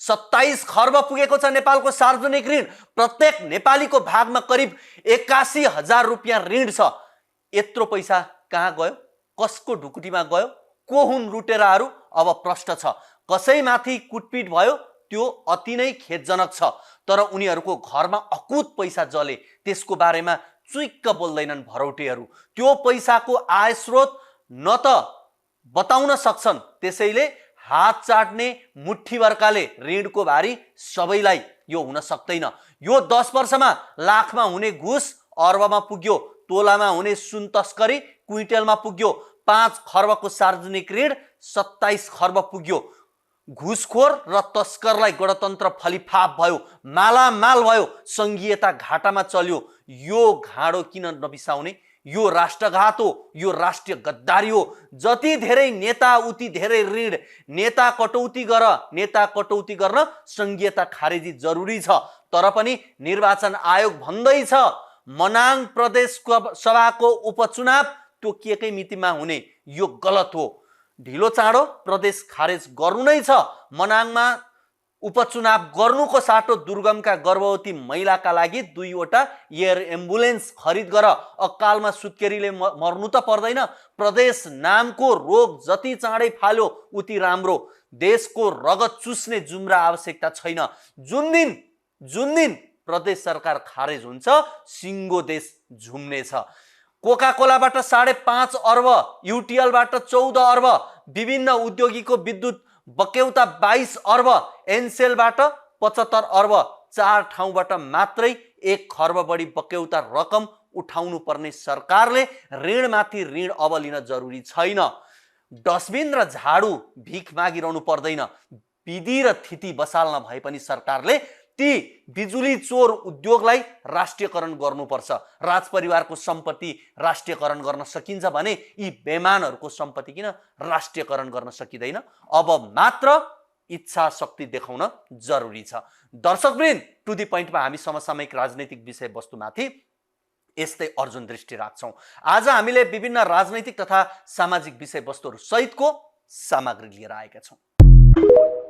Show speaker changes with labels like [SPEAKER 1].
[SPEAKER 1] 27 खर्ब पुगेको छ नेपालको सार्वजनिक ऋण। प्रत्येक नेपालीको भागमा करिब 81,000 रुपियाँ ऋण छ। यत्रो पैसा कहाँ गयो, कसको ढुकुटीमा गयो, को हुन् लुटेराहरू, अब प्रश्न छ। कसैमाथि कुटपिट भयो त्यो अति नै खेदजनक छ, तर उनीहरूको घरमा अकुत पैसा जले त्यसको बारेमा चुइक्क बोल्दैनन् भरौटेहरू। त्यो पैसाको आय स्रोत न त बताउन सक्छन्, त्यसैले हात चाट्ने मुठ्ठीभरकाले ऋणको भारी सबैलाई यो हुन सक्दैन। यो 10 वर्षमा लाखमा हुने घुस अर्बमा पुग्यो, तोलामा हुने सुन तस्करी क्विन्टलमा पुग्यो, 5 खर्बको सार्वजनिक ऋण 27 खर्ब पुग्यो। घुसखोर र तस्करलाई गणतन्त्र फलिफाप भयो, मालामाल भयो, संघीयता घाटामा चल्यो। यो घाडो किन नबिसाउने? यो राष्ट्रघात हो, यो राष्ट्रिय गद्दारी हो। जति धेरै नेता उति धेरै ऋण। नेता कटौती गर्न संघीयता खारेजी जरुरी छ, तर पनि निर्वाचन आयोग भन्दैछ मनाङ प्रदेश सभाको उपचुनाव तोकिएकै मितिमा हुने। यो गलत हो। ढिलो चाँडो प्रदेश खारेज गर्नु नै छ। मनाङमा उपचुनाव गर्नुको साटो दुर्गमका गर्भवती महिलाका लागि 2वटा एयर एम्बुलेन्स खरिद गर। अकालमा सुत्केरीले मर्नु त पर्दैन। प्रदेश नामको रोग जति चाँडै फाल्यो उति राम्रो। देशको रगत चुस्ने जुम्रा आवश्यकता छैन। जुन दिन प्रदेश सरकार खारेज हुन्छ सिङ्गो देश झुम्नेछ। कोका कोलाबाट 5.5 अर्ब, युटिएलबाट 14 अर्ब, विभिन्न उद्योगीको विद्युत बक्यौता 22 अर्ब, एनसेलबाट 75 अर्ब, 4 ठाउँबाट मात्रै 1 खर्ब बढी बक्यौता रकम उठाउनु पर्ने सरकारले ऋणमाथि ऋण अब लिन जरुरी छैन। डस्टबिन र झाडु भिख मागिरहनु पर्दैन। विधि र थिति बसाल्न भए पनि सरकारले ती बिजुली चोर उद्योगलाई राष्ट्रियकरण गर्नुपर्छ। राजपरिवारको सम्पत्ति राष्ट्रियकरण गर्न सकिन्छ भने यी बेमानहरूको सम्पत्ति किन राष्ट्रियकरण गर्न सकिँदैन? अब मात्र इच्छा शक्ति देखाउन जरुरी छ। दर्शकवृन्द, टु दी पोइन्टमा हामी समसामयिक राजनैतिक विषयवस्तुमाथि यस्तै अर्जुन दृष्टि राख्छौँ। आज हामीले विभिन्न राजनैतिक तथा सामाजिक विषयवस्तुहरू सहितको सामग्री लिएर आएका छौँ।